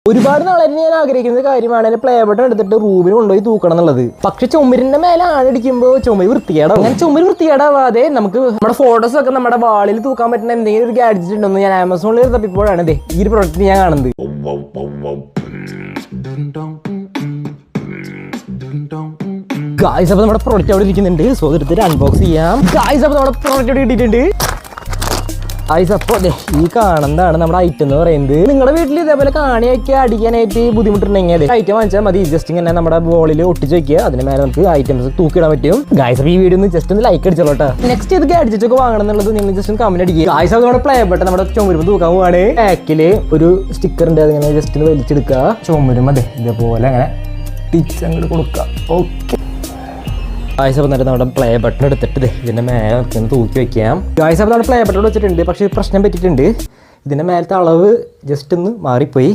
ഒരുപാട് നാളായിട്ട് ഞാൻ ആഗ്രഹിക്കുന്ന കാര്യമാണ് എന്റെ പ്ലേ ബട്ടൺ എടുത്തിട്ട് റൂമിൽ കൊണ്ടുപോയി തൂക്കണം എന്നുള്ളത്. പക്ഷെ ചുമരിന്റെ മേലെ ആണിടിക്കുമ്പോൾ ചുമര് വൃത്തികേടാവും. അങ്ങനെ ചുമര് വൃത്തികേടാവാതെ നമുക്ക് നമ്മുടെ ഫോട്ടോസ് ഒക്കെ നമ്മുടെ വാളിൽ തൂക്കാൻ പറ്റുന്ന എന്തെങ്കിലും ഒരു ഗാഡ്ജറ്റ് ഉണ്ടെന്ന് ഞാൻ ആമസോണിൽ തപ്പിപ്പോഴാണ് ഈ ഒരു പ്രൊഡക്റ്റ് ഞാൻ കാണുന്നത്. ഗായ്സ്, അപ്പോൾ നമ്മുടെ പ്രോഡക്റ്റ് അവിടെ ഇരിക്കുന്നുണ്ട്. സോ എടുത്തിട്ട് അൺബോക്സ് ചെയ്യാം. ഗായ്സ്, അപ്പോൾ നമ്മുടെ പ്രോഡക്റ്റ് അവിടെ കിട്ടിയിട്ടുണ്ട്. ഗായ്സ്, അപ്പോൾ ഈ കാണുന്നതാണ് നമ്മുടെ ഐറ്റം എന്ന് പറയുന്നത്. നിങ്ങളുടെ വീട്ടിൽ ഇതേപോലെ കാണിയൊക്കെ അടിക്കാനായിട്ട് ബുദ്ധിമുട്ടുണ്ടെങ്കിൽ ഐറ്റം വാങ്ങിച്ചാൽ മതി. ജസ്റ്റ് ഇങ്ങനെ നമ്മുടെ ബോളിൽ ഒട്ടിച്ച് വെക്കുക. അതിന് മേലെ നമുക്ക് ഐറ്റംസ് തൂക്കിയിടാൻ പറ്റും. ഗായ്സ്, അപ്പോൾ ഈ വീഡിയോ ഒന്ന് ജസ്റ്റ് ഒന്ന് ലൈക്ക് അടിച്ചോളൂ കേട്ടോ. നെക്സ്റ്റ് ഇത് ഗാഡ്ജറ്റ് ഒക്കെ വാങ്ങണം എന്നുള്ളത് നിങ്ങൾ ജസ്റ്റ് ഒന്ന് കമന്റ് അടിക്കുക. ഗായ്സ്, അപ്പോൾ നമ്മുടെ പ്ലേ ബട്ടൺ നമ്മുടെ ചുമരുമ്പ് തൂക്കാൻ പോവാണ്. ബാക്കിൽ ഒരു സ്റ്റിക്കർ ഉണ്ട്. അതിങ്ങനെ ജസ്റ്റ് ഒന്ന് വലിച്ചെടുക്കുക. ചുമരും അതെ ഇതേപോലെ അങ്ങനെ ടിച്ച് അങ്ങോട്ട് കൊടുക്കുക. ഓക്കെ ഗായ്സ്, അപ്പോൾ നമ്മുടെ പ്ലേ ബട്ടൺ എടുത്തിട്ട് ഇതിൻ്റെ മേലെ ഒന്ന് തൂക്കി വെക്കാം. ഗായ്സ്, അപ്പോൾ നമ്മുടെ പ്ലേ ബട്ടൺ വെച്ചിട്ടുണ്ട്. പക്ഷേ പ്രശ്നം പറ്റിയിട്ടുണ്ട്. ഇതിൻ്റെ മേലത്തെ അളവ് ജസ്റ്റ് ഒന്ന് മാറിപ്പോയി.